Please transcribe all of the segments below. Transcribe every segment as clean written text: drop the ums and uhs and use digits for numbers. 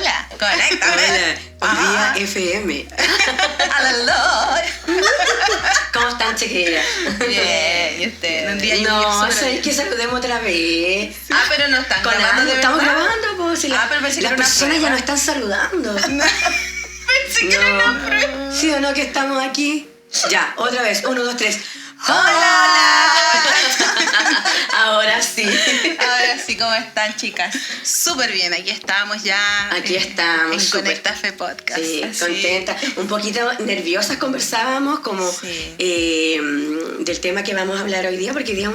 Hola, conéctame. Hola, vía FM. ¿Cómo están, chiquillas? Bien, ¿y ustedes? Un día no, ¿sabes que saludemos otra vez? Ah, pero no están grabando, ¿de estamos verdad? grabando, pues. Si pero pensé que las era una personas ya prueba. no están saludando. Pensé que era una prueba. ¿Sí o no que estamos aquí? Ya, otra vez. 1, 2, 3. ¡Hola! Ahora sí. Ahora sí, ¿cómo están, chicas? Súper bien, aquí estamos ya. Aquí estamos, En súper. Conecta Fe Podcast. Sí, Así. contenta. Un poquito nerviosas conversábamos como Sí. del tema que vamos a hablar hoy día, porque hoy día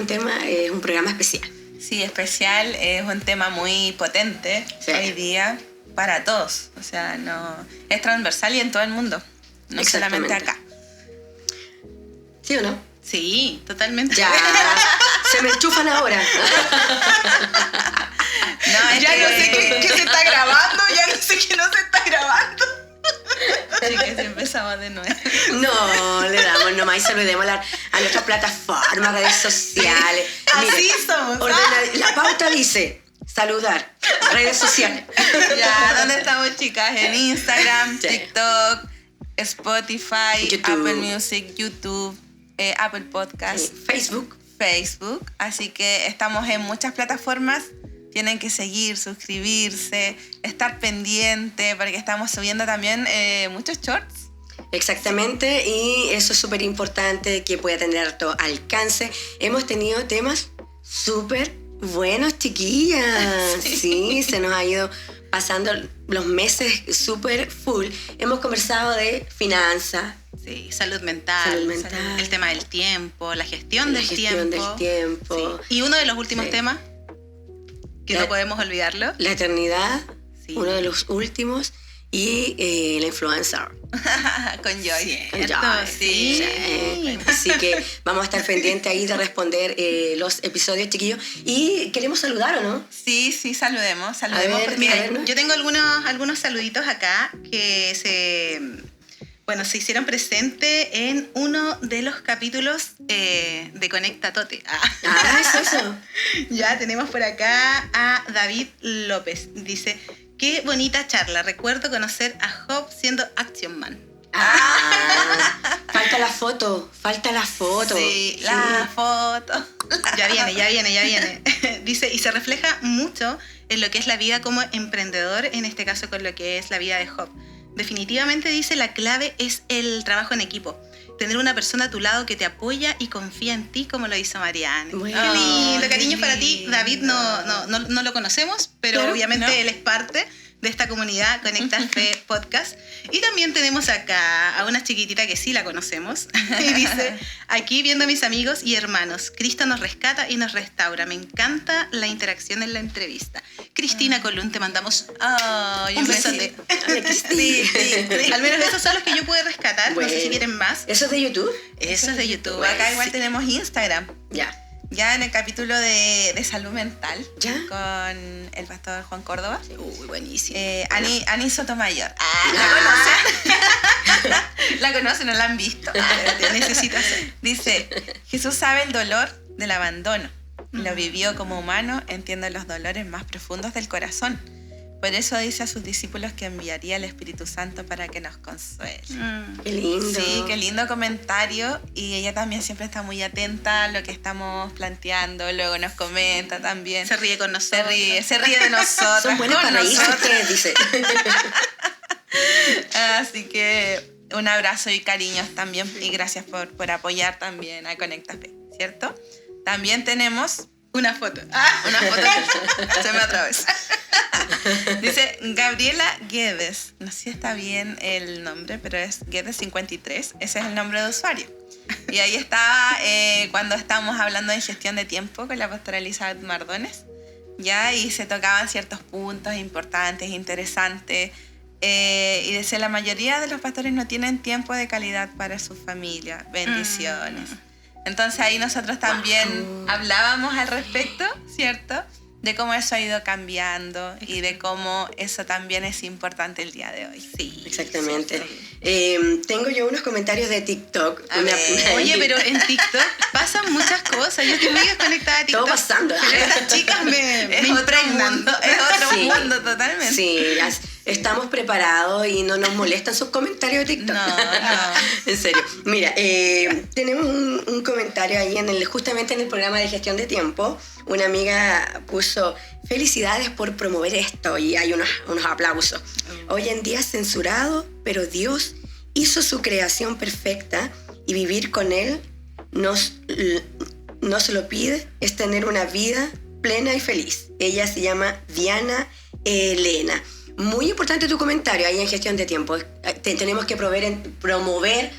es un programa especial. Sí, especial, es un tema muy potente Sí. hoy día para todos. O sea, no es transversal y en todo el mundo, no solamente Exactamente. acá. ¿Sí o no? Sí, totalmente. Ya, se me enchufan ahora. No, es Ya que, no sé qué se está grabando, ya no sé qué no se está grabando. Chicas, empezamos de nuevo. No, le damos nomás y saludemos a nuestras plataformas, redes sociales. Así somos. La pauta dice saludar, redes sociales. Ya, ¿dónde estamos, chicas? En Instagram, Sí. TikTok, Spotify, YouTube. Apple Music, YouTube, Apple Podcast, Facebook. Facebook. Así que estamos en muchas plataformas. Tienen que seguir, suscribirse, estar pendiente, porque estamos subiendo también muchos shorts. Exactamente, y eso es súper importante que pueda tener harto alcance. Hemos tenido temas súper buenos, chiquillas. Sí, se nos ha ido pasando los meses súper full. Hemos conversado de finanzas, Sí, salud mental, Salud mental. el tema del tiempo, la gestión la del gestión tiempo. del tiempo, Sí. Y uno de los últimos Sí. temas, que La- no podemos olvidarlo. la eternidad, Sí. uno de los últimos, y la influencer. Con Joy. Con ¿Cierto? Joy. Sí. Así que vamos a estar pendientes ahí de responder los episodios, chiquillos. Y queremos saludar, ¿o no? Sí, saludemos. A ver, Porque Mira, a ver, ¿no? yo tengo algunos saluditos acá que se hicieron presentes en uno de los capítulos de Conecta Tote. Ah, es eso. Ya tenemos por acá a David López. Dice, qué bonita charla. Recuerdo conocer a Job siendo Action Man. Falta la foto. Sí, la foto. Ya viene. Dice, y se refleja mucho en lo que es la vida como emprendedor, en este caso con lo que es la vida de Job. Definitivamente dice, la clave es el trabajo en equipo. Tener una persona a tu lado que te apoya y confía en ti, como lo hizo Marianne. Muy Qué lindo, qué cariño para ti. lindo. David no lo conocemos, pero Claro, obviamente ¿no? él es parte de esta comunidad Conecta Fe Podcast. Y también tenemos acá a una chiquitita que sí la conocemos. Y dice, aquí viendo a mis amigos y hermanos, Cristo nos rescata y nos restaura. Me encanta la interacción en la entrevista. Cristina Colún, te mandamos Ay, un un besote. Ay, Cristina. Al menos esos son los que yo pude rescatar. No sé si Bueno. quieren más. ¿Eso es de YouTube? Eso es de YouTube. Acá igual Sí. tenemos Instagram. Ya. Ya en el capítulo de salud mental. ¿Ya? Con el pastor Juan Córdoba. Uy, buenísimo. Ani Sotomayor. Ah. La conocen, no la han visto. Te necesito hacer. Dice, Jesús sabe el dolor del abandono. Lo vivió como humano, entiende los dolores más profundos del corazón. Por eso dice a sus discípulos que enviaría al Espíritu Santo para que nos consuele. Qué lindo. Sí, qué lindo comentario. Y ella también siempre está muy atenta a lo que estamos planteando. Luego nos comenta también. Se ríe con nosotros. Se ríe de nosotros. Son buenas con para reírse nosotros. ustedes, dice. Así que un abrazo y cariños también. Y gracias por apoyar también a Conecta Fe, ¿cierto? También tenemos Una foto. una foto. Se me atravesó. Dice Gabriela Guedes. No sé si está bien el nombre, pero es Guedes53. Ese es el nombre de usuario. Y ahí estaba cuando estábamos hablando de gestión de tiempo con la pastora Elizabeth Mardones. Ya, y se tocaban ciertos puntos importantes, interesantes. Y decía, la mayoría de los pastores no tienen tiempo de calidad para su familia. Bendiciones. Entonces ahí nosotros también hablábamos al respecto, ¿cierto? De cómo eso ha ido cambiando y de cómo eso también es importante el día de hoy. Sí. Exactamente. Tengo yo unos comentarios de TikTok. A ver. Oye, pero en TikTok pasan muchas cosas. Yo estoy muy desconectada de TikTok. Todo pasando. Pero estas chicas me Es otro impregnan. mundo, es otro Sí. mundo totalmente. Sí, estamos preparados y no nos molestan sus comentarios de TikTok. No. En serio. Mira, tenemos un comentario ahí justamente en el programa de gestión de tiempo. Una amiga puso: felicidades por promover esto, y hay unos aplausos. Hoy en día es censurado, pero Dios hizo su creación perfecta y vivir con Él no se lo pide, es tener una vida plena y feliz. Ella se llama Diana Elena. Muy importante tu comentario ahí en gestión de tiempo. Tenemos que promover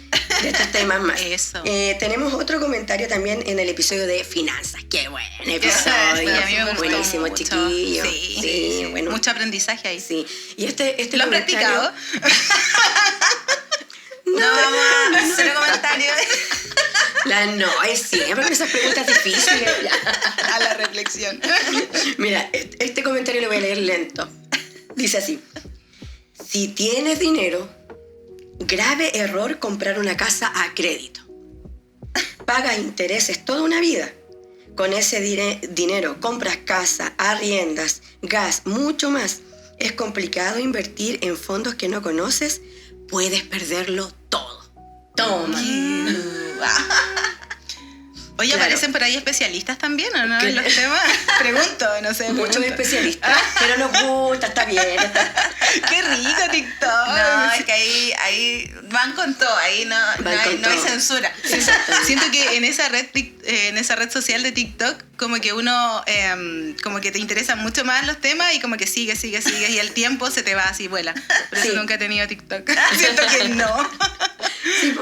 de estos temas más. Eso. Tenemos otro comentario también en el episodio de finanzas. ¡Qué buen episodio! Sí, a mí me gustó buenísimo, mucho. chiquillo. Sí. Bueno. Mucho aprendizaje ahí. Sí. Y este ¿Lo has comentario- practicado? No vamos a hacer comentarios. No, es siempre con esas preguntas difíciles. A la reflexión. Mira, este comentario lo voy a leer lento. Dice así: si tienes dinero, grave error comprar una casa a crédito. Pagas intereses toda una vida. Con ese dinero compras casa, arriendas, gas, mucho más. Es complicado invertir en fondos que no conoces. Puedes perderlo todo. Toma. Oye, Claro. ¿aparecen por ahí especialistas también o no en los temas? Pregunto, no sé. Muchos pregunto. especialistas, pero nos gusta, está bien. Qué rico TikTok. No, es que ahí van con todo, ahí no hay censura. Siento que en esa red social de TikTok, como que uno, como que te interesan mucho más los temas y como que sigues y el tiempo se te va así, vuela. Por eso Sí. nunca he tenido TikTok. Siento que no.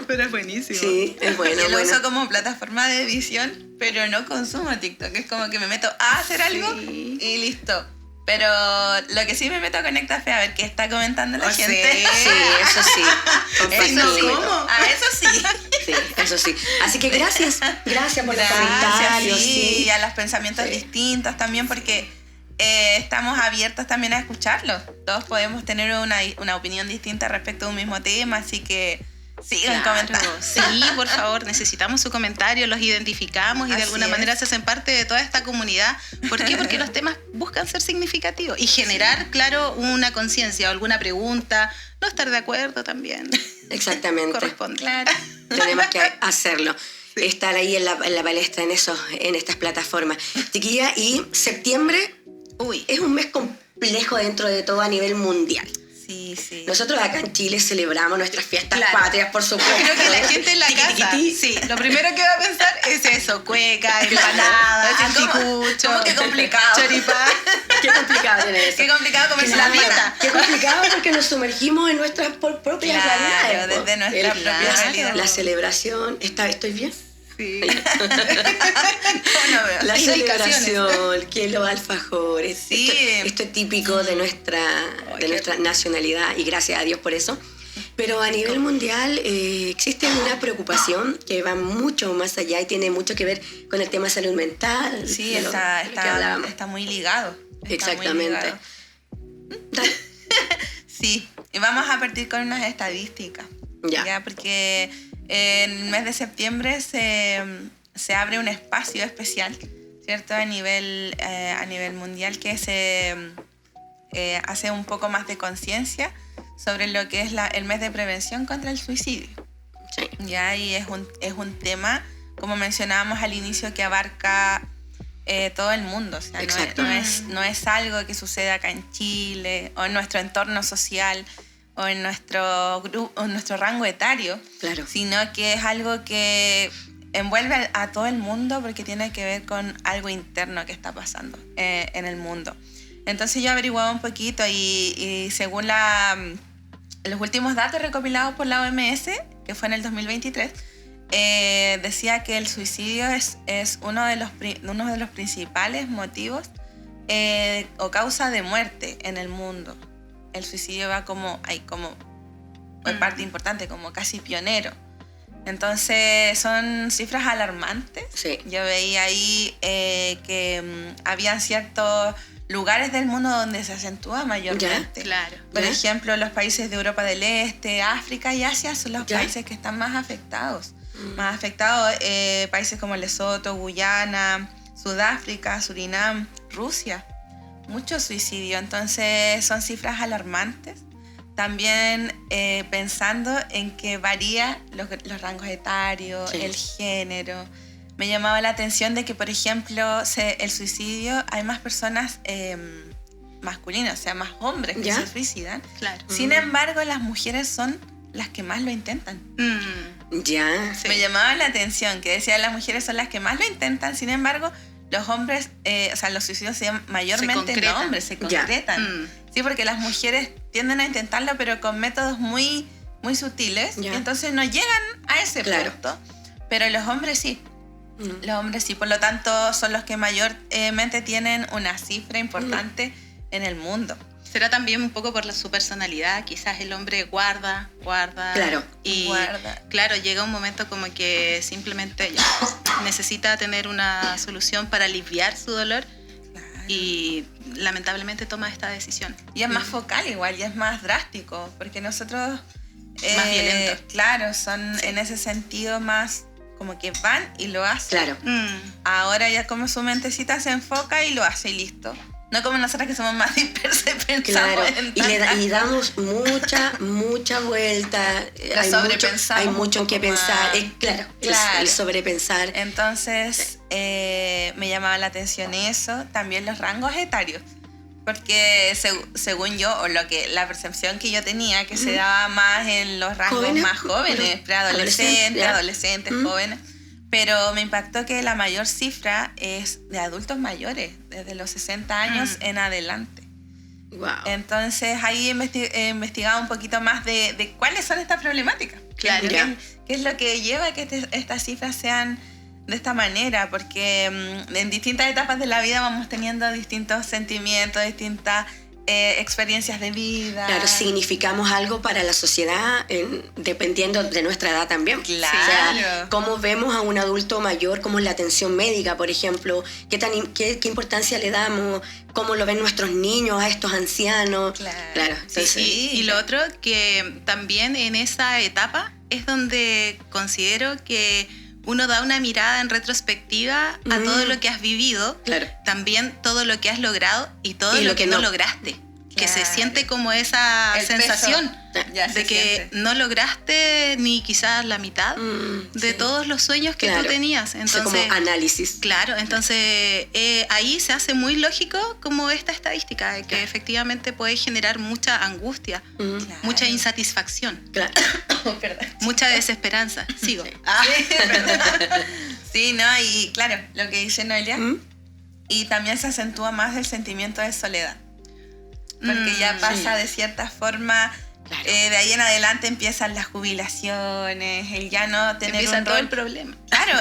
Pero es buenísimo. Sí, es bueno. Yo lo bueno. uso como plataforma de edición, pero no consumo TikTok. Es como que me meto a hacer algo Sí. y listo. Pero lo que sí me meto a Conecta Fe a ver qué está comentando la Oh, gente. Sí, eso sí. Eso sí. ¿cómo? A eso sí. Sí, eso sí. Así que gracias por los Gracias, comentarios. sí, y a los pensamientos Sí. distintos también, porque estamos abiertos también a escucharlos. Todos podemos tener una opinión distinta respecto a un mismo tema, así que sigan Claro. comentando. Sí, por favor, necesitamos su comentario, los identificamos y de Así alguna es. manera se hacen parte de toda esta comunidad. ¿Por qué? Porque los temas buscan ser significativos y generar, claro, una conciencia o alguna pregunta. No estar de acuerdo también Exactamente. corresponde. Claro. Tenemos que hacerlo. Estar ahí en la palestra, en estas plataformas. Chiquilla, y septiembre Uy, es un mes complejo dentro de todo a nivel mundial. Sí, sí. Nosotros acá en Chile celebramos nuestras fiestas Claro. patrias, por supuesto. creo que la gente en la Tiqui, casa, tiqui, tiqui. sí, lo primero que va a pensar es eso, cueca, empanada, anticucho, ¿Cómo que complicado? choripán. Qué complicado tener eso. Qué complicado comerse Claro, la vida. Qué complicado porque nos sumergimos en nuestras propias Claro, realidades. po. desde nuestra propia realidad. La celebración. ¿Estoy bien? Sí. No veo. La Indicaciones. celebración, que los alfajores. Sí. Esto es típico de nuestra nacionalidad y gracias a Dios por eso. Pero a nivel mundial existe una preocupación que va mucho más allá y tiene mucho que ver con el tema de salud mental. Sí, de lo que hablábamos. está muy ligado. Está muy Exactamente. ligado. Dale. Sí, y vamos a partir con unas estadísticas. Ya. Porque en el mes de septiembre se abre un espacio especial, ¿cierto? A nivel mundial, que se hace un poco más de conciencia sobre lo que es el mes de prevención contra el suicidio. Sí. Ya, y es un tema, como mencionábamos al inicio, que abarca todo el mundo. O sea, Exacto. no es algo que suceda acá en Chile o en nuestro entorno social o en nuestro grupo, o en nuestro rango etario, Claro. sino que es algo que envuelve a todo el mundo porque tiene que ver con algo interno que está pasando en el mundo. Entonces yo averiguaba un poquito y según los últimos datos recopilados por la OMS, que fue en el 2023, decía que el suicidio es uno de los principales motivos o causa de muerte en el mundo. El suicidio va como parte importante, como casi pionero. Entonces son cifras alarmantes. Sí. Yo veía ahí que habían ciertos lugares del mundo donde se acentúa mayormente. Claro. Por ¿Ya? ejemplo, los países de Europa del Este, África y Asia son los ¿Ya? países que están más afectados. Más afectados países como Lesoto, Guyana, Sudáfrica, Surinam, Rusia. mucho suicidio, entonces son cifras alarmantes. También pensando en que varía los rangos etarios, el género. Me llamaba la atención de que, por ejemplo, el suicidio, hay más personas masculinas, o sea, más hombres que se suicidan. Claro. Sin embargo, las mujeres son las que más lo intentan. Ya. Sí. Me llamaba la atención que decía las mujeres son las que más lo intentan, sin embargo, los hombres, o sea, los suicidios se llaman mayormente en hombres, se concretan. Sí, porque las mujeres tienden a intentarlo, pero con métodos muy, muy sutiles, y entonces no llegan a ese punto. Pero los hombres sí. Los hombres sí, por lo tanto, son los que mayormente tienen una cifra importante en el mundo. Será también un poco por su personalidad, quizás el hombre guarda. Claro. Y claro, llega un momento como que simplemente ya necesita tener una solución para aliviar su dolor. Claro. Y lamentablemente toma esta decisión. Y es más focal igual, y es más drástico, porque nosotros... más violentos. Claro, son en ese sentido más como que van y lo hacen. Claro. Ahora ya como su mentecita se enfoca y lo hace y listo. No como nosotras que somos más dispersas y pensamos y damos mucha vuelta. Hay mucho en qué pensar. El sobrepensar. Entonces, me llamaba la atención eso. También los rangos etarios. Porque según yo, o la percepción que yo tenía, que se daba más en los rangos más jóvenes, preadolescentes, adolescentes, jóvenes. Pero me impactó que la mayor cifra es de adultos mayores, desde los 60 años en adelante. Wow. Entonces ahí he investigado un poquito más de cuáles son estas problemáticas. Claro. ¿Qué es lo que lleva a que estas cifras sean de esta manera? Porque en distintas etapas de la vida vamos teniendo distintos sentimientos, distintas experiencias de vida. Claro, significamos algo para la sociedad dependiendo de nuestra edad también. Claro. O sea, cómo vemos a un adulto mayor, cómo es la atención médica, por ejemplo, qué importancia le damos, cómo lo ven nuestros niños a estos ancianos. Claro. Entonces, sí. Y lo otro, que también en esa etapa es donde considero que uno da una mirada en retrospectiva a todo lo que has vivido, también todo lo que has logrado y todo lo que no lograste. Que se siente como esa sensación de que no lograste ni quizás la mitad de todos los sueños que tú tenías. Entonces, como análisis. Claro, entonces ahí se hace muy lógico como esta estadística, de que efectivamente puede generar mucha angustia, mucha insatisfacción, mucha desesperanza. Sigo. Sí, ¿no? Y claro, lo que dice Noelia, y también se acentúa más el sentimiento de soledad. Porque ya pasa de cierta forma, de ahí en adelante empiezan las jubilaciones, el ya no tener empieza un todo rol, el problema. Claro,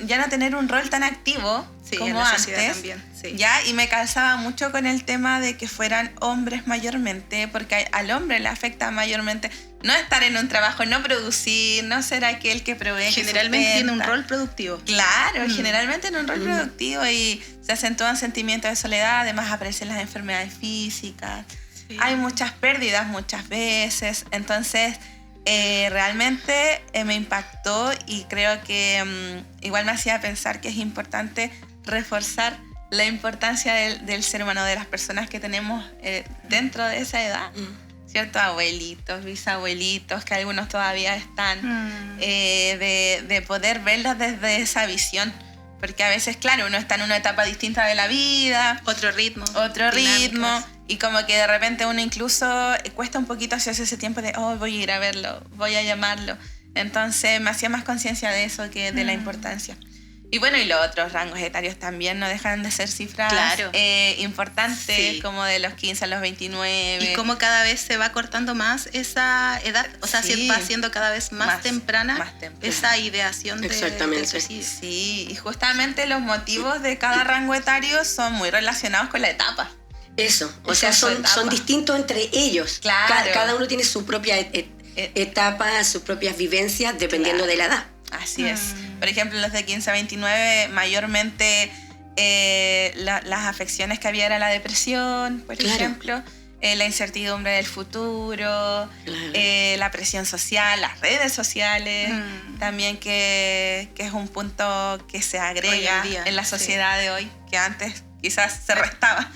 ya no tener un rol tan activo como antes. También, Ya, y me calzaba mucho con el tema de que fueran hombres mayormente, porque al hombre le afecta mayormente no estar en un trabajo, no producir, no ser aquel que provee. Generalmente tiene un rol productivo. Claro, generalmente en un rol productivo, y se acentúan sentimientos de soledad, además aparecen las enfermedades físicas. Sí. Hay muchas pérdidas muchas veces, entonces realmente me impactó, y creo que igual me hacía pensar que es importante reforzar la importancia del ser humano, de las personas que tenemos dentro de esa edad. ¿Cierto? Abuelitos, bisabuelitos, que algunos todavía están, de poder verlos desde esa visión. Porque a veces, claro, uno está en una etapa distinta de la vida. Otro ritmo. Y como que de repente uno incluso cuesta un poquito hacerse ese tiempo de, voy a ir a verlo, voy a llamarlo. Entonces me hacía más conciencia de eso, que de la importancia. Y bueno, y los otros rangos etarios también no dejan de ser cifras importantes, como de los 15 a los 29. Y como cada vez se va cortando más esa edad, o sea, va siendo cada vez más temprana esa ideación del suicidio. Sí, y justamente los motivos de cada rango etario son muy relacionados con la etapa. Eso, o sea, son distintos entre ellos. Claro. Cada uno tiene su propia etapa, sus propias vivencias, dependiendo de la edad. Así es. Por ejemplo, los de 15 a 29, mayormente las afecciones que había era la depresión, por ejemplo, la incertidumbre del futuro, la presión social, las redes sociales, también que es un punto que se agrega en la sociedad de hoy, que antes quizás se restaba,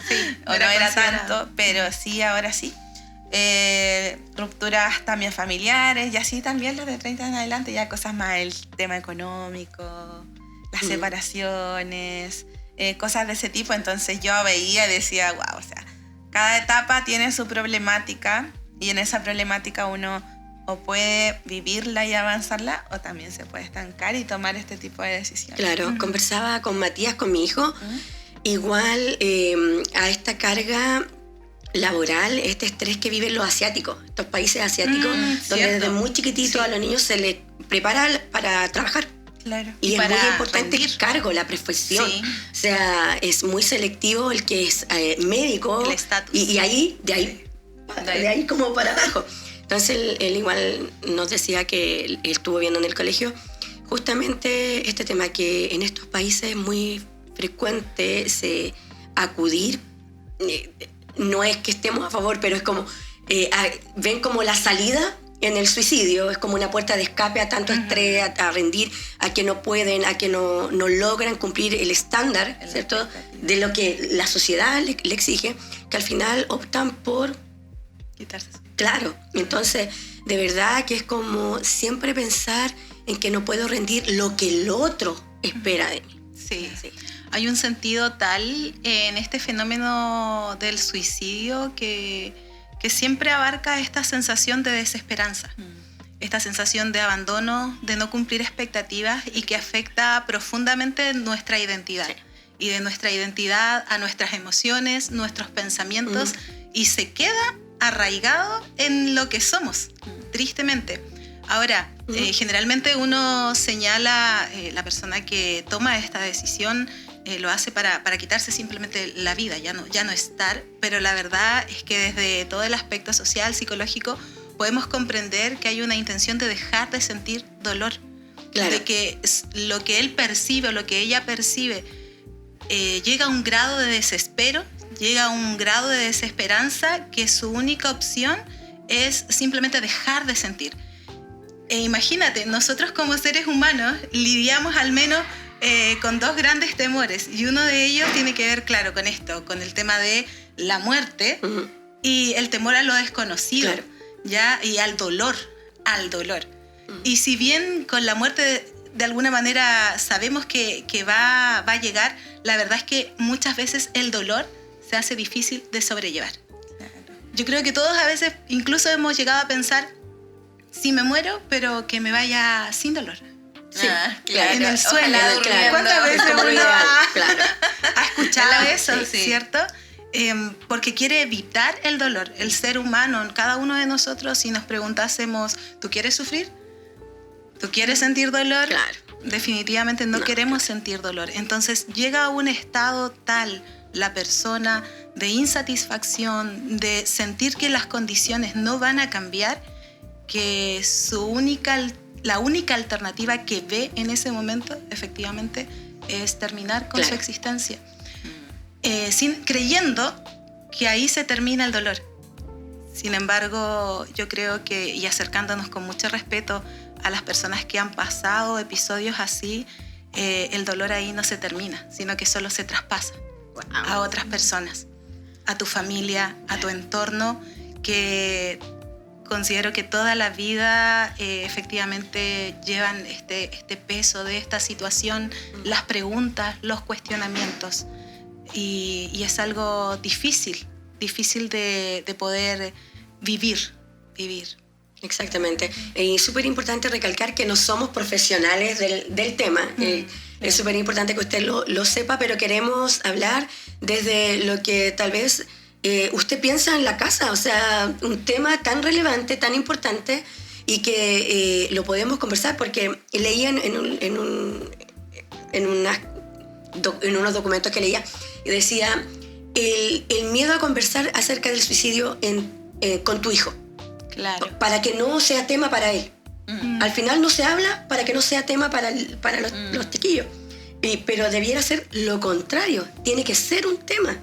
o no era tanto, pero sí, ahora sí. Rupturas también familiares, y así también los de 30 en adelante, ya cosas más, el tema económico, las separaciones, cosas de ese tipo. Entonces yo veía y decía, wow, o sea, cada etapa tiene su problemática, y en esa problemática uno o puede vivirla y avanzarla, o también se puede estancar y tomar este tipo de decisiones. Claro, conversaba con Matías, con mi hijo, igual a esta carga laboral, este estrés que viven los asiáticos, estos países asiáticos, donde desde muy chiquitito a los niños se les prepara para trabajar. Claro. Y es para muy importante rendir. el cargo, la profesión. Sí. O sea, es muy selectivo el que es médico. El estatus. Y ahí, de ahí como para abajo. Entonces él igual nos decía que él estuvo viendo en el colegio justamente este tema, que en estos países es muy frecuente acudir, no es que estemos a favor, pero es como, ven como la salida en el suicidio, es como una puerta de escape a tanto estrés, a rendir, a que no pueden, a que no logran cumplir el estándar, ¿cierto?, de lo que la sociedad le exige, que al final optan por quitarse. Claro, entonces de verdad que es como siempre pensar en que no puedo rendir lo que el otro espera de mí. Sí. Hay un sentido tal en este fenómeno del suicidio que siempre abarca esta sensación de desesperanza, esta sensación de abandono, de no cumplir expectativas, y que afecta profundamente nuestra identidad. Sí. Y de nuestra identidad a nuestras emociones, nuestros pensamientos, y se queda arraigado en lo que somos, tristemente. Ahora, generalmente uno señala, la persona que toma esta decisión lo hace para quitarse simplemente la vida, ya no estar, pero la verdad es que desde todo el aspecto social, psicológico, podemos comprender que hay una intención de dejar de sentir dolor, claro, de que lo que él percibe o lo que ella percibe llega a un grado de desespero, llega a un grado de desesperanza, que su única opción es simplemente dejar de sentir. E imagínate, nosotros como seres humanos lidiamos al menos con dos grandes temores, y uno de ellos tiene que ver, claro, con esto, con el tema de la muerte y el temor a lo desconocido, claro, ¿ya? Y al dolor. Y si bien con la muerte de alguna manera sabemos que va a llegar, la verdad es que muchas veces el dolor se hace difícil de sobrellevar. Yo creo que todos a veces incluso hemos llegado a pensar, si me muero, pero que me vaya sin dolor. Sí, claro, en el suelo. Claro. ¿Cuántas veces uno ha escuchado eso, sí, cierto? Porque quiere evitar el dolor. El ser humano, cada uno de nosotros, si nos preguntásemos, ¿tú quieres sufrir? ¿Tú quieres sentir dolor? Claro. Definitivamente no queremos sentir dolor. Entonces llega a un estado tal la persona de insatisfacción, de sentir que las condiciones no van a cambiar, que la única alternativa que ve en ese momento efectivamente es terminar con su existencia, creyendo que ahí se termina el dolor. Sin embargo, yo creo que, y acercándonos con mucho respeto a las personas que han pasado episodios así, el dolor ahí no se termina, sino que solo se traspasa a otras personas, a tu familia, a tu entorno, que considero que toda la vida efectivamente llevan este peso de esta situación, las preguntas, los cuestionamientos, y es algo difícil de poder vivir. Exactamente. Y súper importante recalcar que no somos profesionales del tema. Es súper importante que usted lo sepa, pero queremos hablar desde lo que tal vez usted piensa en la casa. O sea, un tema tan relevante, tan importante, y que lo podemos conversar, porque leía en unos documentos que leía, y decía el miedo a conversar acerca del suicidio con tu hijo. Claro. Para que no sea tema para él. Al final no se habla para que no sea tema para los chiquillos. Pero debiera ser lo contrario. Tiene que ser un tema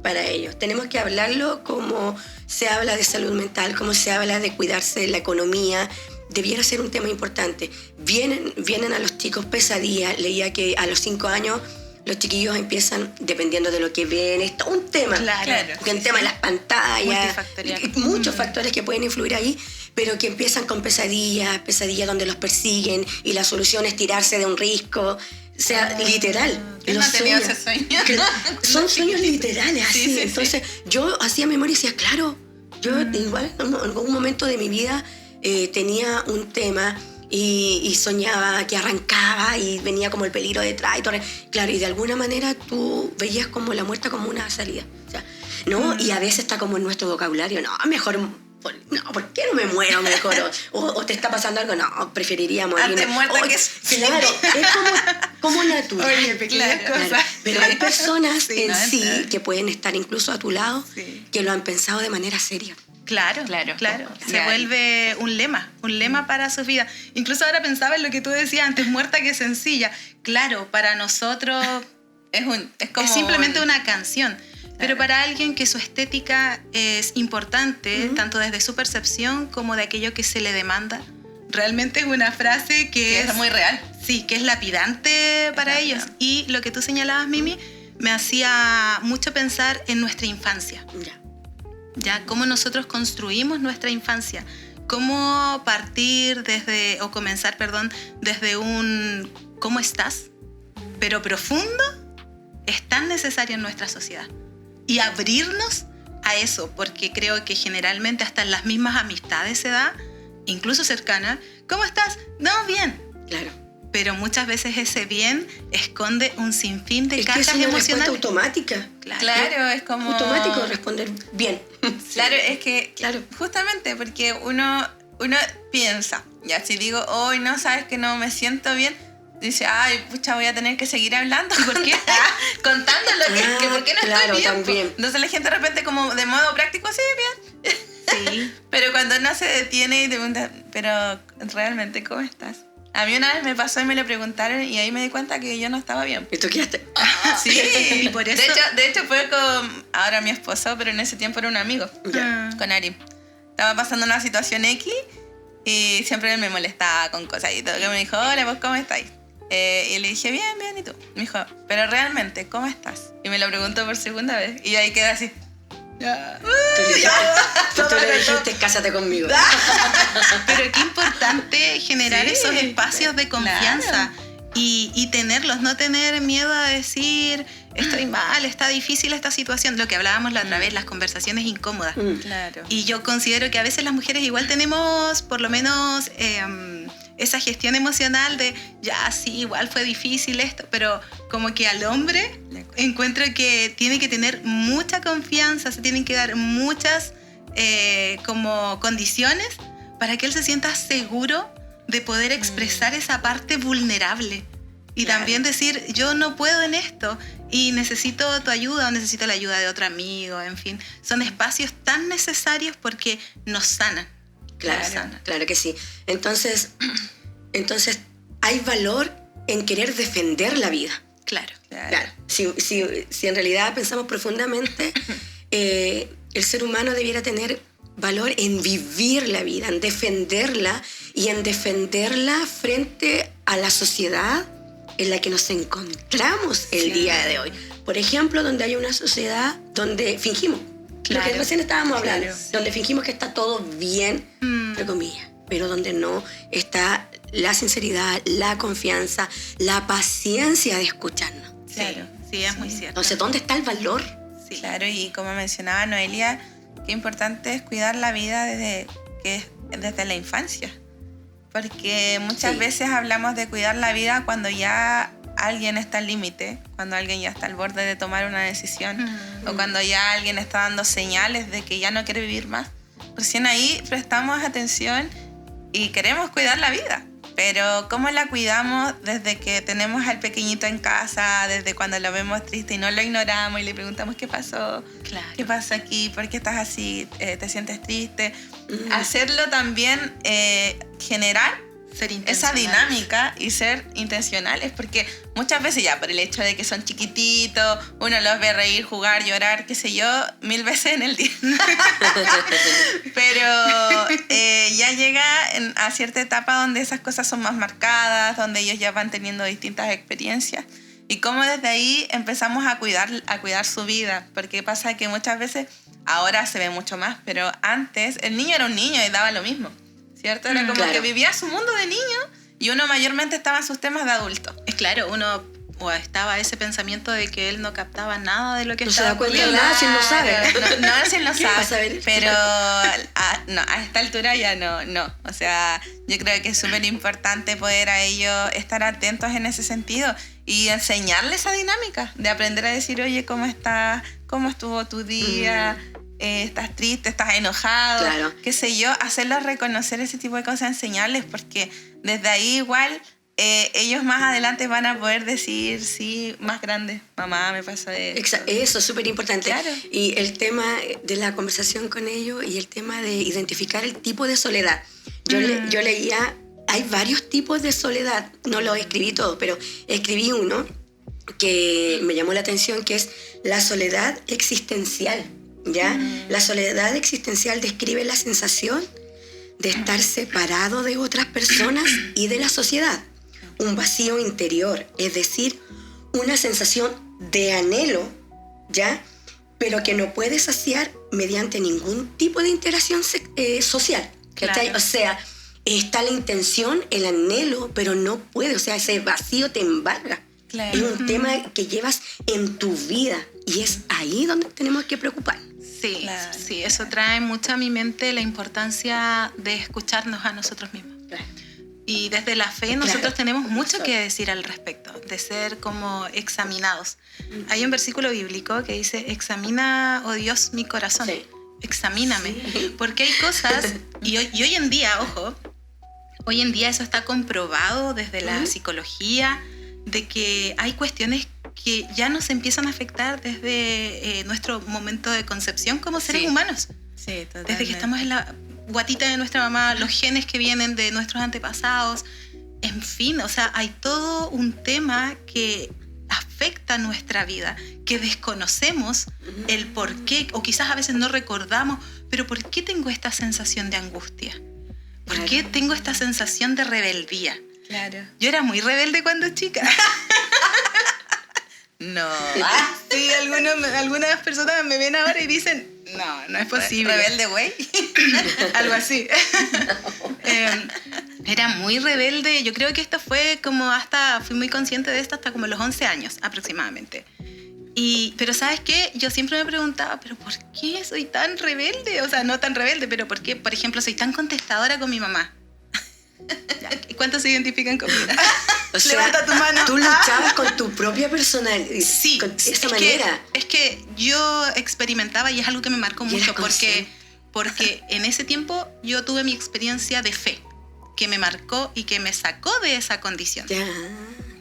para ellos. Tenemos que hablarlo como se habla de salud mental, como se habla de cuidarse de la economía. Debiera ser un tema importante. Vienen a los chicos pesadillas. Leía que a los 5 años los chiquillos empiezan, dependiendo de lo que ven, es todo un tema. Claro. Porque el tema de las pantallas, Multifactorial. muchos factores que pueden influir ahí, pero que empiezan con pesadillas donde los persiguen y la solución es tirarse de un risco. O sea, literal. ¿Quién no ha tenido ese sueño? Son sueños literales, así. Sí. Entonces, yo hacía memoria y decía, claro, yo igual en algún momento de mi vida tenía un tema y soñaba que arrancaba y venía como el peligro detrás. Claro, y de alguna manera tú veías como la muerte como una salida. O sea, ¿no? Y a veces está como en nuestro vocabulario, no, mejor... No, ¿por qué no me muero mejor? O te está pasando algo, no, preferiría morirme. Antes muerta que... Claro, es como natural. Oye, pequeñas cosas. Pero hay personas Sí, en no, sí entonces. que pueden estar incluso a tu lado, que lo han pensado de manera seria. Claro. Se vuelve un lema para sus vidas. Incluso ahora pensaba en lo que tú decías antes, muerta que sencilla. Claro, para nosotros Es como es simplemente una canción. Pero para alguien que su estética es importante, tanto desde su percepción como de aquello que se le demanda, realmente es una frase que es muy real. Sí, que es lapidante para ellos. Y lo que tú señalabas, Mimi, me hacía mucho pensar en nuestra infancia. Ya, cómo nosotros construimos nuestra infancia. Cómo comenzar desde un ¿cómo estás? Pero profundo, es tan necesario en nuestra sociedad. Y abrirnos a eso, porque creo que generalmente hasta en las mismas amistades se da, incluso cercanas. ¿Cómo estás? No, bien. Claro. Pero muchas veces ese bien esconde un sinfín de Es que es cargas una emocionales. respuesta automática. Claro, es como... Automático responder bien. Claro, es que Claro. justamente porque uno piensa, ya si digo, hoy no, sabes que no me siento bien, dice, ay, pucha, voy a tener que seguir hablando. ¿Por qué? Contando lo que ¿por qué no claro, estoy bien? también. Entonces la gente de repente como de modo práctico, sí, bien. Sí. Pero cuando uno se detiene y te pregunta, pero realmente, ¿cómo estás? A mí una vez me pasó y me lo preguntaron y ahí me di cuenta que yo no estaba bien. Y tú quedaste... Sí, Y por eso... de hecho fue con ahora mi esposo, pero en ese tiempo era un amigo, con Ari. Estaba pasando una situación X y siempre él me molestaba con cosas y todo, que me dijo, hola, pues, ¿cómo estáis? Y le dije, bien, bien, ¿y tú? Me dijo, pero realmente, ¿cómo estás? Y me lo preguntó por segunda vez y ahí quedé así. Tú le dijiste, cásate conmigo. Pero qué importante generar Sí, esos espacios de confianza y tenerlos, no tener miedo a decir, estoy mal, está difícil esta situación. Lo que hablábamos la otra vez, las conversaciones incómodas. Claro. Y yo considero que a veces las mujeres igual tenemos por lo menos esa gestión emocional de, ya sí, igual fue difícil esto, pero como que al hombre encuentro que tiene que tener mucha confianza, se tienen que dar muchas como condiciones para que él se sienta seguro de poder expresar esa parte vulnerable. Y también decir, yo no puedo en esto y necesito tu ayuda o necesito la ayuda de otro amigo, en fin. Son espacios tan necesarios porque nos sanan. Claro que sí. Entonces, hay valor en querer defender la vida. Claro. Claro. Si en realidad pensamos profundamente, el ser humano debiera tener valor en vivir la vida, en defenderla y en defenderla frente a la sociedad en la que nos encontramos el día de hoy. Por ejemplo, donde hay una sociedad donde fingimos, lo que recién estábamos hablando, donde fingimos que está todo bien, entre comillas, pero donde no está la sinceridad, la confianza, la paciencia de escucharnos. Claro, sí, es muy cierto. Entonces, ¿dónde está el valor? Sí. Claro, y como mencionaba Noelia, qué importante es cuidar la vida desde la infancia. Porque muchas veces hablamos de cuidar la vida cuando ya alguien está al límite, cuando alguien ya está al borde de tomar una decisión, o cuando ya alguien está dando señales de que ya no quiere vivir más. Recién ahí prestamos atención y queremos cuidar la vida. Pero ¿cómo la cuidamos desde que tenemos al pequeñito en casa, desde cuando lo vemos triste y no lo ignoramos y le preguntamos qué pasó? Claro. ¿Qué pasa aquí? ¿Por qué estás así? ¿Te sientes triste? Hacerlo también, generar Ser esa intencionales. dinámica y ser intencionales, porque muchas veces ya por el hecho de que son chiquititos, uno los ve reír, jugar, llorar, qué sé yo, 1000 veces en el día. Pero ya llega a cierta etapa donde esas cosas son más marcadas, donde ellos ya van teniendo distintas experiencias Y cómo desde ahí empezamos a cuidar su vida. Porque pasa que muchas veces, ahora se ve mucho más, pero antes el niño era un niño y daba lo mismo, ¿cierto? Era como que vivía su mundo de niño y uno mayormente estaba en sus temas de adulto. Es claro, uno o estaba ese pensamiento de que él no captaba nada de lo que no estaba ocurriendo. No se da cuenta de nada si él no sabe. No, si él no sabe. Saber? Pero a esta altura ya no. O sea, yo creo que es súper importante poder a ellos estar atentos en ese sentido y enseñarles esa dinámica de aprender a decir, oye, ¿cómo estás? ¿Cómo estuvo tu día? ¿Estás triste? ¿Estás enojado? Claro. Qué sé yo, hacerlos reconocer ese tipo de cosas, enseñarles, porque desde ahí igual ellos más adelante van a poder decir, sí, más grande, mamá, me pasó esto. Eso es súper importante. Claro. Y el tema de la conversación con ellos y el tema de identificar el tipo de soledad. Yo leía, hay varios tipos de soledad, no lo escribí todo, pero escribí uno que me llamó la atención, que es la soledad existencial. ¿Ya? La soledad existencial describe la sensación de estar separado de otras personas y de la sociedad. Un vacío interior, es decir, una sensación de anhelo, ¿ya? Pero que no puede saciar mediante ningún tipo de interacción social. ¿Cachai? Claro. O sea, está la intención, el anhelo, pero no puede. O sea, ese vacío te embarga. Claro. Es un tema que llevas en tu vida y es ahí donde tenemos que preocupar. Sí, Claro. sí, eso trae mucho a mi mente la importancia de escucharnos a nosotros mismos. Claro. Y desde la fe nosotros tenemos mucho Eso. que decir al respecto, de ser como examinados. Hay un versículo bíblico que dice, examina, oh Dios, mi corazón. Sí. Examíname. Sí. Porque hay cosas, y hoy en día, ojo, hoy en día eso está comprobado desde la psicología, de que hay cuestiones que ya nos empiezan a afectar desde nuestro momento de concepción como seres humanos. Sí, totalmente. Desde que estamos en la guatita de nuestra mamá, los genes que vienen de nuestros antepasados, en fin, o sea, hay todo un tema que afecta nuestra vida, que desconocemos el por qué, o quizás a veces no recordamos, pero ¿por qué tengo esta sensación de angustia? ¿Por qué tengo esta sensación de rebeldía? Claro. Yo era muy rebelde cuando chica. No. Sí, algunas personas me ven ahora y dicen, no es posible. ¿Rebelde, güey? Algo así. Era muy rebelde. Yo creo que esto fue como fui muy consciente de esto hasta como los 11 años aproximadamente. Pero ¿sabes qué? Yo siempre me preguntaba, ¿pero por qué soy tan rebelde? O sea, no tan rebelde, pero ¿por qué, por ejemplo, soy tan contestadora con mi mamá? ¿Cuántos se identifican conmigo? O sea, Levanta tu mano. Tú luchabas con tu propia personalidad. Sí, Con esa manera. Es que yo experimentaba y es algo que me marcó Y mucho eras consciente. porque en ese tiempo yo tuve mi experiencia de fe que me marcó y que me sacó de esa condición.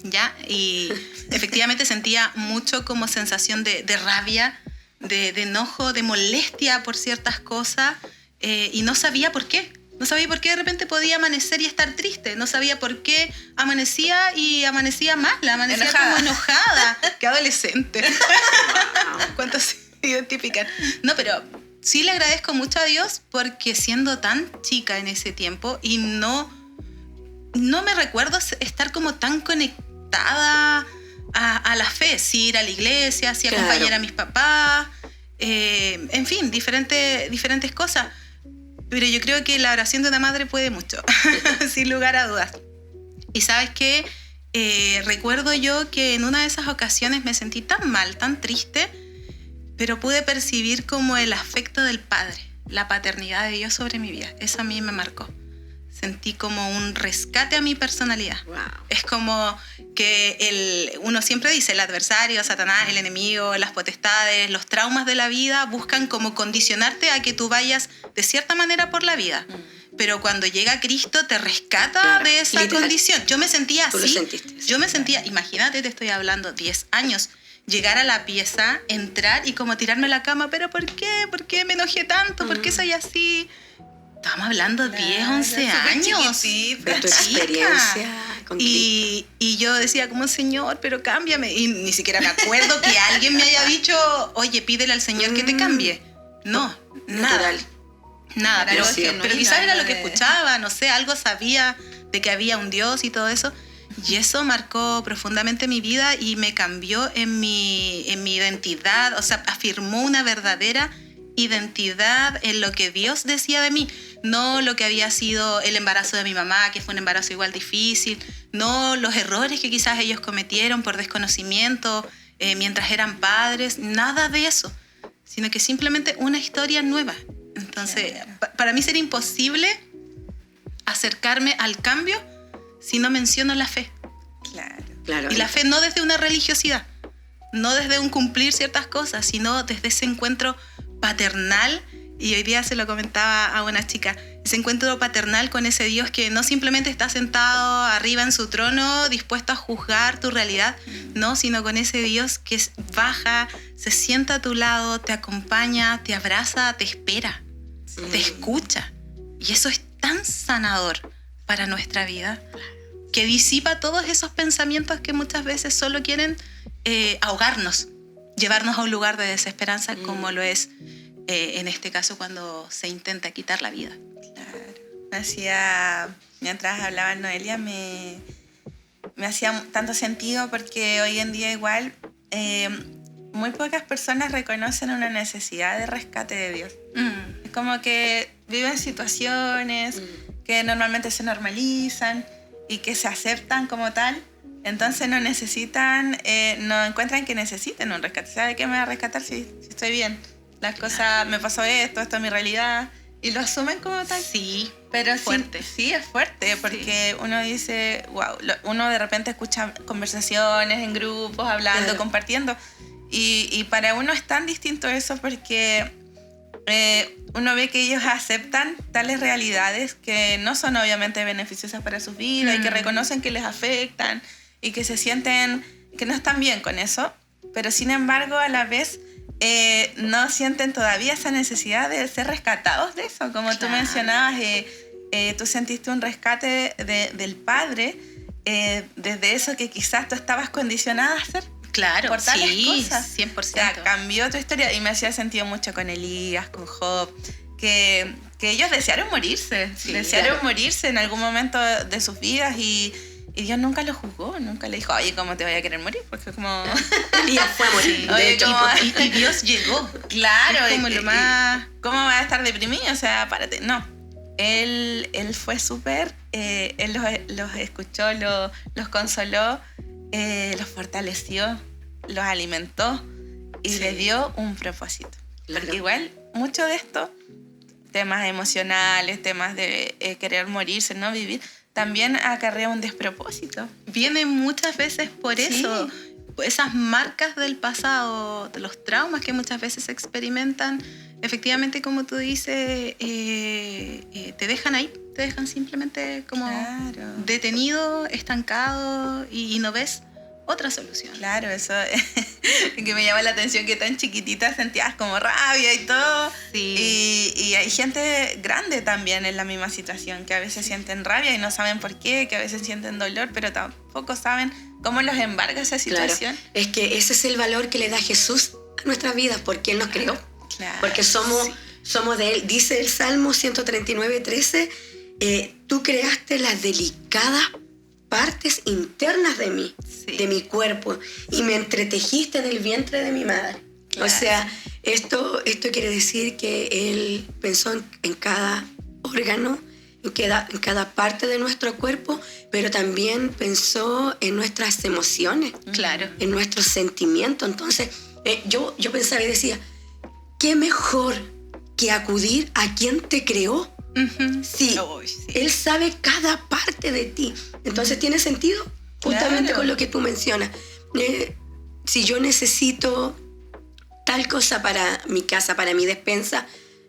¿Ya? Y efectivamente sentía mucho como sensación de rabia, de enojo, de molestia por ciertas cosas y no sabía por qué. No sabía por qué de repente podía amanecer y estar triste. No sabía por qué amanecía y amanecía mal. Amanecía como enojada. ¡Qué adolescente! ¿Cuántos se identifican? No, pero sí le agradezco mucho a Dios porque siendo tan chica en ese tiempo y no me recuerdo estar como tan conectada a la fe. Sí ir a la iglesia, sí acompañar a mis papás. En fin, diferentes cosas. Pero yo creo que la oración de una madre puede mucho, sin lugar a dudas. Y ¿sabes qué? Recuerdo yo que en una de esas ocasiones me sentí tan mal, tan triste, pero pude percibir como el afecto del Padre, la paternidad de Dios sobre mi vida. Eso a mí me marcó. Sentí como un rescate a mi personalidad. Wow. Es como que uno siempre dice, el adversario, Satanás, el enemigo, las potestades, los traumas de la vida buscan como condicionarte a que tú vayas de cierta manera por la vida. Pero cuando llega Cristo te rescata de esa literal. Condición. Yo me sentía Tú lo así. sentiste. Yo me sentía, imagínate, te estoy hablando 10 años. Llegar a la pieza, entrar y como tirarme a la cama, ¿pero por qué? ¿Por qué me enojé tanto? ¿Por qué soy así? Estamos hablando 10, 11 años. De tu experiencia con y yo decía como, Señor, pero cámbiame. Y ni siquiera me acuerdo que alguien me haya dicho, oye, pídele al Señor que te cambie. No, nada. Nada, pero Algo genuino, quizás era lo algo que de- escuchaba, no sé, algo sabía de que había un Dios y todo eso. Y eso marcó profundamente mi vida y me cambió en mi identidad, o sea, afirmó una verdadera identidad en lo que Dios decía de mí, no lo que había sido el embarazo de mi mamá, que fue un embarazo igual difícil, no los errores que quizás ellos cometieron por desconocimiento mientras eran padres, nada de eso, sino que simplemente una historia nueva. Entonces, para mí sería imposible acercarme al cambio si no menciono la fe. Claro. Y la fe no desde una religiosidad, no desde un cumplir ciertas cosas, sino desde ese encuentro paternal. Y hoy día se lo comentaba a una chica, ese encuentro paternal con ese Dios que no simplemente está sentado arriba en su trono dispuesto a juzgar tu realidad, no, sino con ese Dios que baja, se sienta a tu lado, te acompaña, te abraza, te espera, te escucha. Y eso es tan sanador para nuestra vida, que disipa todos esos pensamientos que muchas veces solo quieren ahogarnos, llevarnos a un lugar de desesperanza, como lo es en este caso cuando se intenta quitar la vida. Claro. Mientras hablaba Noelia, me hacía tanto sentido, porque hoy en día igual muy pocas personas reconocen una necesidad de rescate de Dios. Es como que viven situaciones que normalmente se normalizan y que se aceptan como tal, entonces no necesitan, no encuentran que necesiten un rescate. ¿Sabe qué me va a rescatar si estoy bien? Las cosas, me pasó esto es mi realidad, y lo asumen como tal. Sí, pero fuerte. Sí, es fuerte, porque uno dice, wow, uno de repente escucha conversaciones en grupos, hablando, compartiendo, y para uno es tan distinto eso, porque uno ve que ellos aceptan tales realidades que no son obviamente beneficiosas para sus vidas, y que reconocen que les afectan y que se sienten que no están bien con eso, pero sin embargo a la vez no sienten todavía esa necesidad de ser rescatados de eso. Como tú mencionabas, tú sentiste un rescate del Padre desde eso que quizás tú estabas condicionada a hacer. Claro, por tales cosas. 100%. O sea, cambió tu historia, y me hacía sentido mucho con Elías, con Job, que ellos desearon morirse. Desearon morirse en algún momento de sus vidas, y Dios nunca lo juzgó, nunca le dijo, oye, ¿cómo te voy a querer morir? Porque como... Elías fue a morir. Oye, y Dios llegó. Claro. Es como lo más... ¿Cómo va a estar deprimido? O sea, párate. No. Él fue súper... él los escuchó, los consoló, los fortaleció, los alimentó y les dio un propósito. Claro. Porque igual, mucho de esto, temas emocionales, temas de querer morirse, no vivir, también acarrea un despropósito. Viene muchas veces por eso, esas marcas del pasado, de los traumas que muchas veces se experimentan, efectivamente, como tú dices, te dejan ahí, te dejan simplemente como detenido, estancado, y no ves otra solución. Claro, eso que me llama la atención, que tan chiquitita sentías como rabia y todo. Sí. Y hay gente grande también en la misma situación, que a veces sienten rabia y no saben por qué, que a veces sienten dolor, pero tampoco saben cómo los embarga esa situación. Claro. Es que ese es el valor que le da Jesús a nuestras vidas, porque Él nos creó. Claro. Porque somos de Él. Dice el Salmo 139:13, tú creaste las delicadas partes internas de mí, de mi cuerpo, y me entretejiste en el vientre de mi madre. Claro. O sea, esto quiere decir que Él pensó en cada órgano, en cada parte de nuestro cuerpo, pero también pensó en nuestras emociones, en nuestros sentimientos. Entonces, yo pensaba y decía, ¿qué mejor que acudir a quien te creó? Sí, Él sabe cada parte de ti. Entonces tiene sentido justamente con lo que tú mencionas. Si yo necesito tal cosa para mi casa, para mi despensa,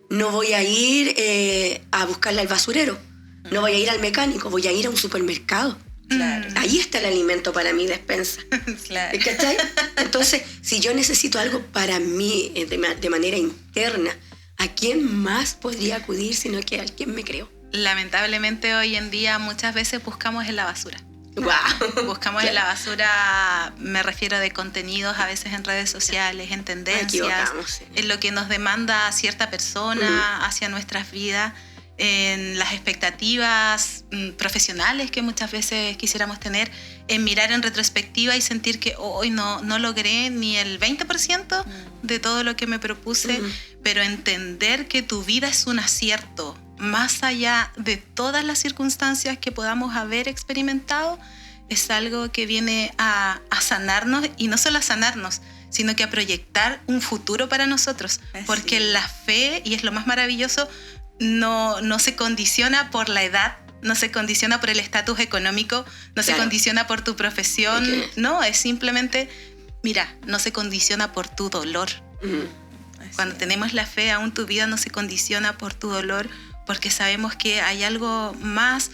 no voy a ir a buscarla al basurero, no voy a ir al mecánico, voy a ir a un supermercado. Claro. Ahí está el alimento para mi despensa. Claro. ¿Cachai? Entonces, si yo necesito algo para mí de manera interna, ¿a quién más podría acudir sino que a quien me creó? Lamentablemente hoy en día muchas veces buscamos en la basura. Wow. Buscamos en la basura, me refiero de contenidos a veces en redes sociales, en tendencias, en lo que nos demanda cierta persona hacia nuestras vidas. en las expectativas profesionales que muchas veces quisiéramos tener, en mirar en retrospectiva y sentir que hoy no logré ni el 20% de todo lo que me propuse, pero entender que tu vida es un acierto, más allá de todas las circunstancias que podamos haber experimentado, es algo que viene a sanarnos, y no solo a sanarnos, sino que a proyectar un futuro para nosotros, porque la fe, y es lo más maravilloso, no se condiciona por la edad, no se condiciona por el estatus económico, no se condiciona por tu profesión, no, es simplemente, mira, no se condiciona por tu dolor. Cuando tenemos la fe, aún tu vida no se condiciona por tu dolor, porque sabemos que hay algo más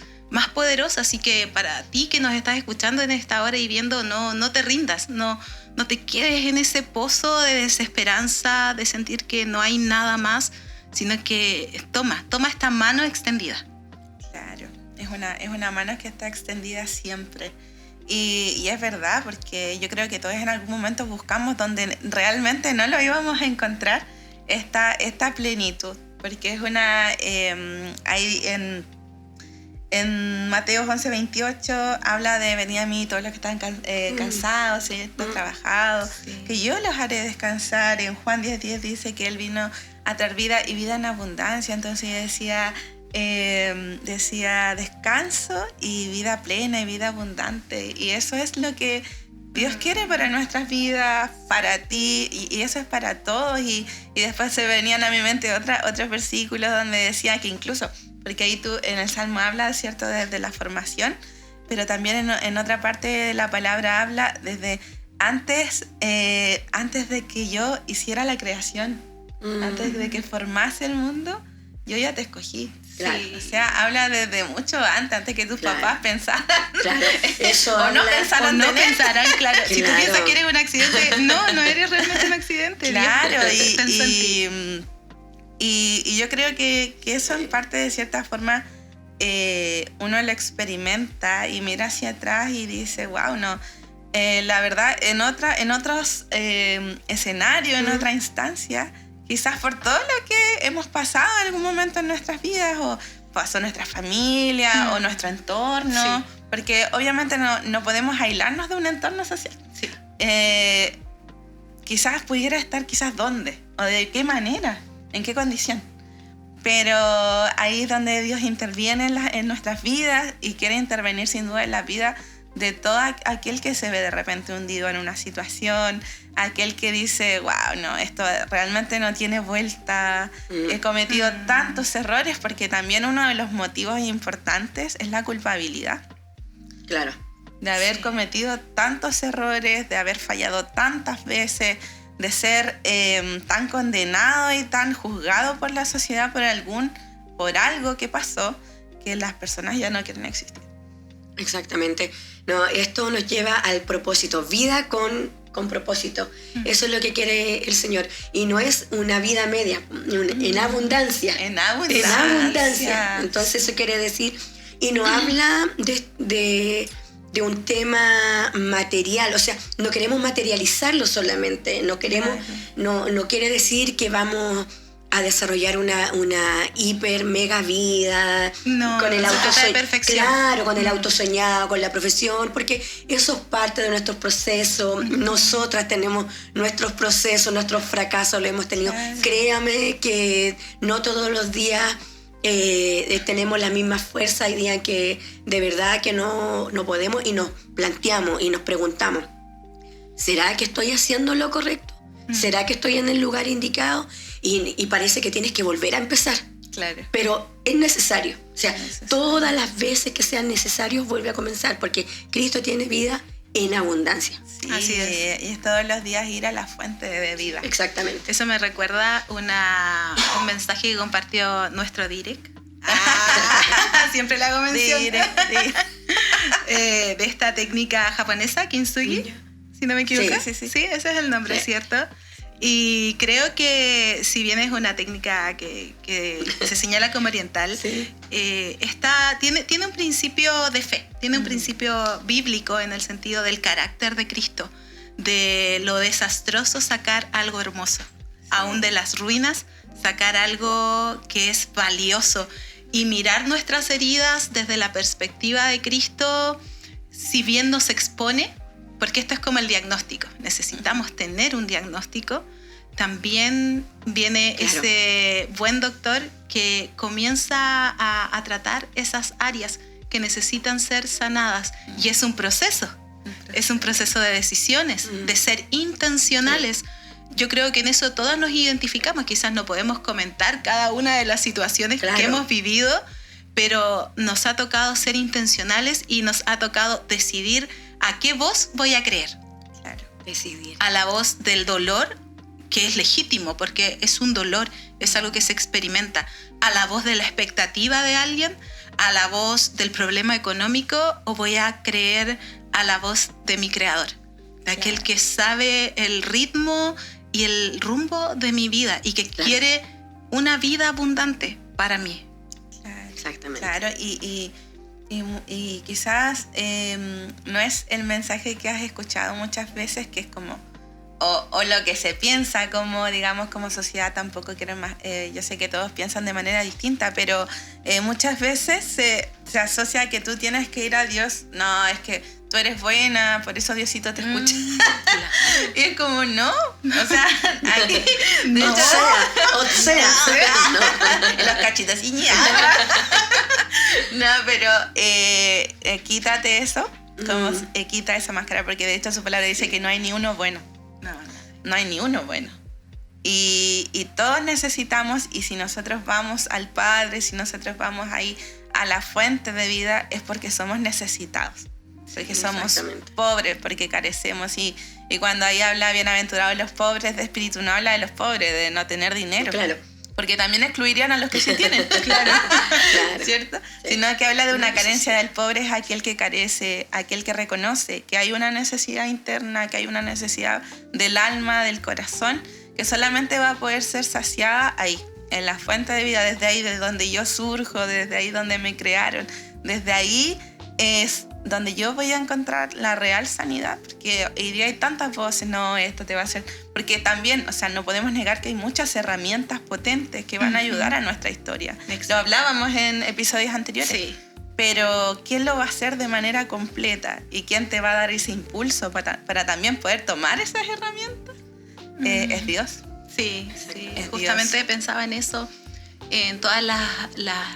poderoso. Así que para ti que nos estás escuchando en esta hora y viendo, no te rindas, no te quedes en ese pozo de desesperanza, de sentir que no hay nada más, sino que toma esta mano extendida. Claro, es una mano que está extendida siempre. Y es verdad, porque yo creo que todos en algún momento buscamos donde realmente no lo íbamos a encontrar, esta plenitud. Porque es hay en Mateo 11:28 habla de venid a mí todos los que están cansados y trabajados, que yo los haré descansar. En Juan 10:10 dice que Él vino a traer vida y vida en abundancia. Entonces decía descanso y vida plena y vida abundante. Y eso es lo que Dios quiere para nuestras vidas, para ti, y eso es para todos. Y después se venían a mi mente otros versículos donde decía que incluso, porque ahí tú en el Salmo habla, ¿cierto?, desde la formación, pero también en otra parte de la palabra habla desde antes de que yo hiciera la creación, antes de que formase el mundo, yo ya te escogí. Claro. Sí. O sea, habla desde mucho antes que tus papás pensaran. Claro. Eso o no pensaran, claro. Si tú piensas que eres un accidente, no eres realmente un accidente. Claro, y yo creo que eso en parte, de cierta forma, uno lo experimenta y mira hacia atrás y dice, wow, no. La verdad, en otros escenarios, en otra instancia, quizás por todo lo que hemos pasado en algún momento en nuestras vidas, o pasó nuestra familia, o nuestro entorno, porque obviamente no podemos aislarnos de un entorno social. Sí. Quizás pudiera estar dónde, o de qué manera, en qué condición. Pero ahí es donde Dios interviene en nuestras vidas, y quiere intervenir sin duda en la vida de todo aquel que se ve de repente hundido en una situación, aquel que dice, wow, no, esto realmente no tiene vuelta, he cometido tantos errores, porque también uno de los motivos importantes es la culpabilidad. Claro. De haber cometido tantos errores, de haber fallado tantas veces, de ser tan condenado y tan juzgado por la sociedad por algo que pasó, que las personas ya no quieren existir. Exactamente. No, esto nos lleva al propósito, vida con propósito. Eso es lo que quiere el Señor. Y no es una vida media, en abundancia. En abundancia. Entonces eso quiere decir, y no habla de un tema material, o sea, no queremos materializarlo solamente, no quiere decir que vamos a desarrollar una hiper mega vida con el auto claro, con el auto soñado, con la profesión, porque eso es parte de nuestro proceso. Nosotras tenemos nuestros procesos, nuestros fracasos, lo hemos tenido. Créame que no todos los días tenemos la misma fuerza. Hay días que de verdad que no podemos, y nos planteamos y nos preguntamos, ¿será que estoy haciendo lo correcto? ¿Será que estoy en el lugar indicado? Y parece que tienes que volver a empezar. Claro. Pero es necesario. O sea, todas las veces que sean necesarios, vuelve a comenzar, porque Cristo tiene vida en abundancia. Sí, así es. Y es todos los días ir a la fuente de vida. Exactamente. Eso me recuerda un mensaje que compartió nuestro Direct. Siempre le hago mención. De esta técnica japonesa, Kintsugi, si no me equivoco. Sí, ese es el nombre, ¿cierto? Y creo que si bien es una técnica que se señala como oriental, tiene un principio de fe, tiene un principio bíblico en el sentido del carácter de Cristo, de lo desastroso sacar algo hermoso, aún de las ruinas sacar algo que es valioso. y mirar nuestras heridas desde la perspectiva de Cristo, si bien nos expone, porque esto es como el diagnóstico, necesitamos tener un diagnóstico, también viene ese buen doctor que comienza a tratar esas áreas que necesitan ser sanadas, y es un proceso de decisiones, de ser intencionales. Yo creo que en eso todos nos identificamos. Quizás no podemos comentar cada una de las situaciones que hemos vivido, pero nos ha tocado ser intencionales y nos ha tocado decidir a qué voz voy a creer. Claro, decidir. A la voz del dolor, que es legítimo porque es un dolor, es algo que se experimenta. A la voz de la expectativa de alguien, a la voz del problema económico, o voy a creer a la voz de mi creador, de aquel que sabe el ritmo y el rumbo de mi vida y que quiere una vida abundante para mí. Claro, exactamente. Claro, y quizás no es el mensaje que has escuchado muchas veces, que es como, o lo que se piensa como, digamos, como sociedad. Tampoco quiero más, yo sé que todos piensan de manera distinta, pero muchas veces se asocia a que tú tienes que ir a Dios. No, es que tú eres buena, por eso Diosito te escucha. Y es como, no, o sea, aquí, de hecho, o sea, los cachitos y no, pero quítate eso, como quita esa máscara, porque de hecho su palabra dice que no hay ni uno bueno. No hay ni uno bueno. Y todos necesitamos, y si nosotros vamos al Padre, si nosotros vamos ahí a la fuente de vida, es porque somos necesitados, porque somos pobres, porque carecemos. Y cuando ahí habla bienaventurados los pobres de espíritu, no habla de los pobres, de no tener dinero. Claro. Porque también excluirían a los que sí tienen, claro. ¿Cierto? Sí. Sino que habla de una carencia del pobre, es aquel que carece, aquel que reconoce que hay una necesidad interna, que hay una necesidad del alma, del corazón, que solamente va a poder ser saciada ahí, en la fuente de vida, desde ahí, desde donde yo surjo, desde ahí donde me crearon, desde ahí es donde yo voy a encontrar la real sanidad, porque hoy día hay tantas voces, no, esto te va a hacer, porque también, o sea, no podemos negar que hay muchas herramientas potentes que van a ayudar a nuestra historia. Lo hablábamos en episodios anteriores, sí. Pero ¿quién lo va a hacer de manera completa? ¿Y quién te va a dar ese impulso para también poder tomar esas herramientas? Es Dios. Sí, justamente Dios. Pensaba en eso, en todas las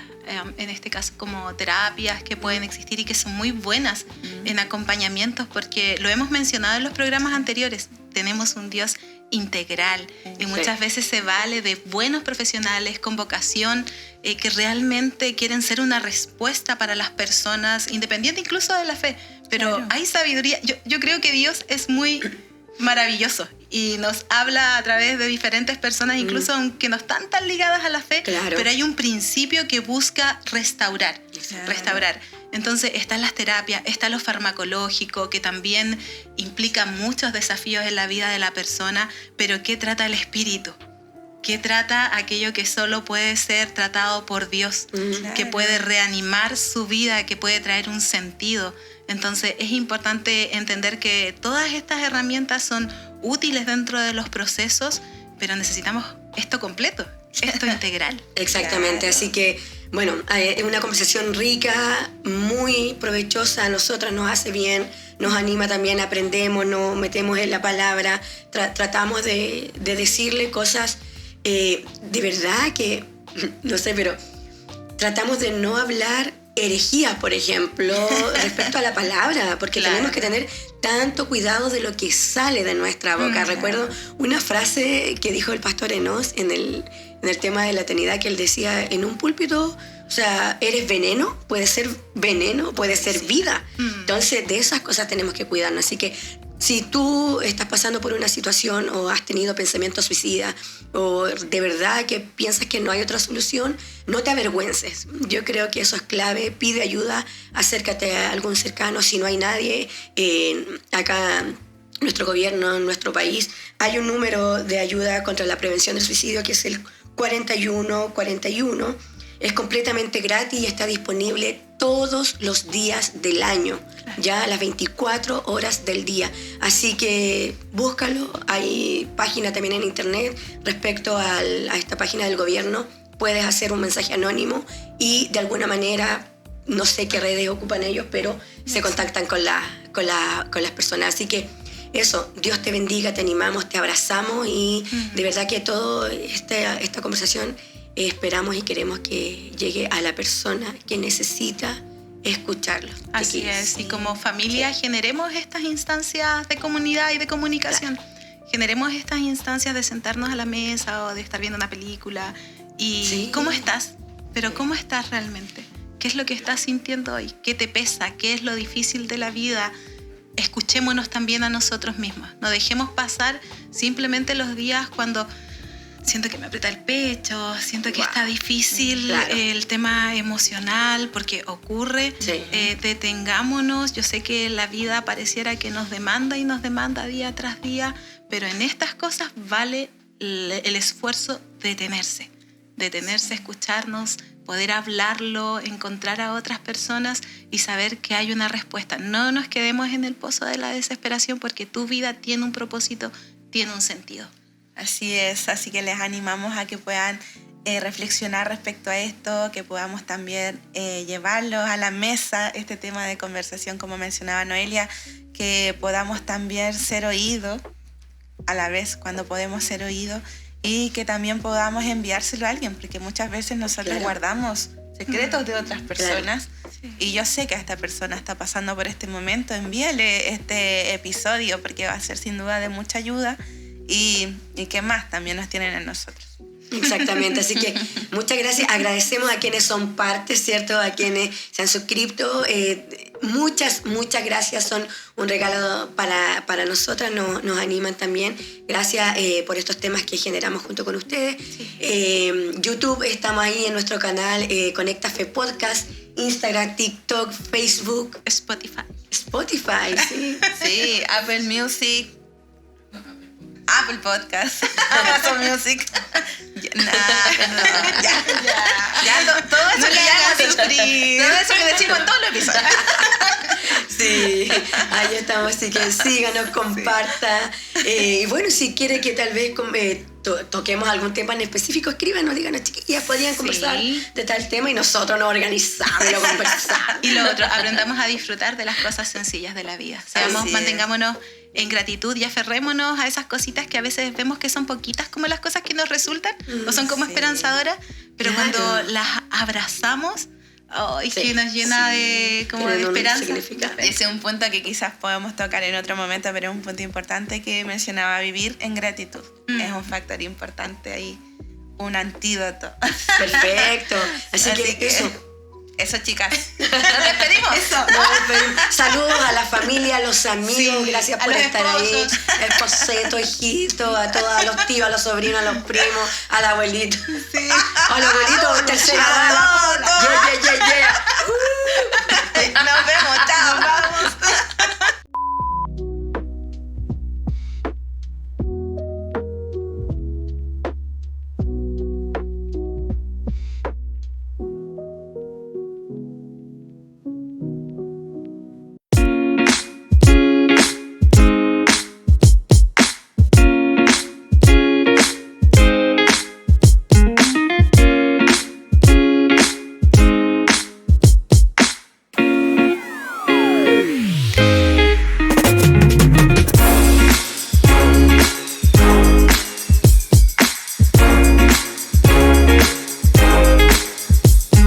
en este caso como terapias que pueden existir y que son muy buenas en acompañamientos, porque lo hemos mencionado en los programas anteriores, tenemos un Dios integral y muchas veces se vale de buenos profesionales con vocación que realmente quieren ser una respuesta para las personas, independiente incluso de la fe, pero hay sabiduría. Yo creo que Dios es muy maravilloso y nos habla a través de diferentes personas, incluso aunque no están tan ligadas a la fe, pero hay un principio que busca restaurar. Entonces están las terapias, está lo farmacológico, que también implica muchos desafíos en la vida de la persona, pero ¿qué trata el espíritu? ¿Qué trata aquello que solo puede ser tratado por Dios? Que puede reanimar su vida, que puede traer un sentido. Entonces es importante entender que todas estas herramientas son útiles dentro de los procesos, pero necesitamos esto completo, esto integral. Exactamente, así que bueno, es una conversación rica, muy provechosa, a nosotras nos hace bien, nos anima también, aprendemos, nos metemos en la palabra, tratamos de decirle cosas de verdad que, no sé, pero tratamos de no hablar herejías, por ejemplo, respecto a la palabra, porque tenemos que tener tanto cuidado de lo que sale de nuestra boca. Recuerdo una frase que dijo el pastor Enos en el tema de la eternidad, que él decía, en un púlpito, o sea, eres veneno, puede ser vida. Entonces, de esas cosas tenemos que cuidarnos. Así que si tú estás pasando por una situación o has tenido pensamientos suicidas o de verdad que piensas que no hay otra solución, no te avergüences. Yo creo que eso es clave. Pide ayuda, acércate a algún cercano. Si no hay nadie, acá nuestro gobierno, en nuestro país, hay un número de ayuda contra la prevención del suicidio que es el 4141. Es completamente gratis y está disponible todos los días del año, ya a las 24 horas del día. Así que búscalo. Hay página también en internet respecto a esta página del gobierno, puedes hacer un mensaje anónimo y de alguna manera, no sé qué redes ocupan ellos, pero se contactan con las personas. Así que eso, Dios te bendiga, te animamos, te abrazamos y de verdad que toda esta conversación esperamos y queremos que llegue a la persona que necesita escucharlo. Así es, y como familia generemos estas instancias de comunidad y de comunicación. Generemos estas instancias de sentarnos a la mesa o de estar viendo una película y ¿cómo estás? Pero ¿cómo estás realmente? ¿Qué es lo que estás sintiendo hoy? ¿Qué te pesa? ¿Qué es lo difícil de la vida? Escuchémonos también a nosotros mismos. No dejemos pasar simplemente los días cuando siento que me aprieta el pecho, siento que está difícil el tema emocional, porque ocurre. Detengámonos. Yo sé que la vida pareciera que nos demanda y nos demanda día tras día, pero en estas cosas vale el esfuerzo detenerse, escucharnos, poder hablarlo, encontrar a otras personas y saber que hay una respuesta. No nos quedemos en el pozo de la desesperación porque tu vida tiene un propósito, tiene un sentido. Así es, así que les animamos a que puedan reflexionar respecto a esto, que podamos también llevarlos a la mesa, este tema de conversación, como mencionaba Noelia, que podamos también ser oídos a la vez cuando podemos ser oídos y que también podamos enviárselo a alguien, porque muchas veces nosotros guardamos secretos de otras personas y yo sé que esta persona está pasando por este momento, envíale este episodio porque va a ser sin duda de mucha ayuda. Y qué más también nos tienen a nosotros. Exactamente, así que muchas gracias. Agradecemos a quienes son parte, ¿cierto? A quienes se han suscrito. Muchas gracias, son un regalo para nosotras, nos animan también. Gracias por estos temas que generamos junto con ustedes. YouTube, estamos ahí en nuestro canal Conecta Fe Podcast, Instagram, TikTok, Facebook, Spotify, sí. Sí, Apple Music, Apple Podcast, Amazon Music. Todo eso que ya suscribir. Todo eso que decimos en todos los episodios. Sí, ahí estamos, así que síganos, comparta. Y bueno, si quiere que tal vez toquemos algún tema en específico, escríbanos, díganos, chiquillas, podrían conversar de tal tema y nosotros nos organizamos y lo conversamos. Y lo otro, aprendamos a disfrutar de las cosas sencillas de la vida. Mantengámonos en gratitud y aferrémonos a esas cositas que a veces vemos que son poquitas como las cosas que nos resultan o son como esperanzadoras, pero cuando las abrazamos, que nos llena de esperanza. Ese es un punto que quizás podemos tocar en otro momento, pero es un punto importante que mencionaba, vivir en gratitud. Es un factor importante ahí, un antídoto. Perfecto. Así que eso, chicas. Nos despedimos. Saludos a la familia, a los amigos. Gracias por estar ahí. Esposeto, hijito, a todos, a los tíos, a los sobrinos, a los primos, al abuelito. Al abuelito, tercera edad.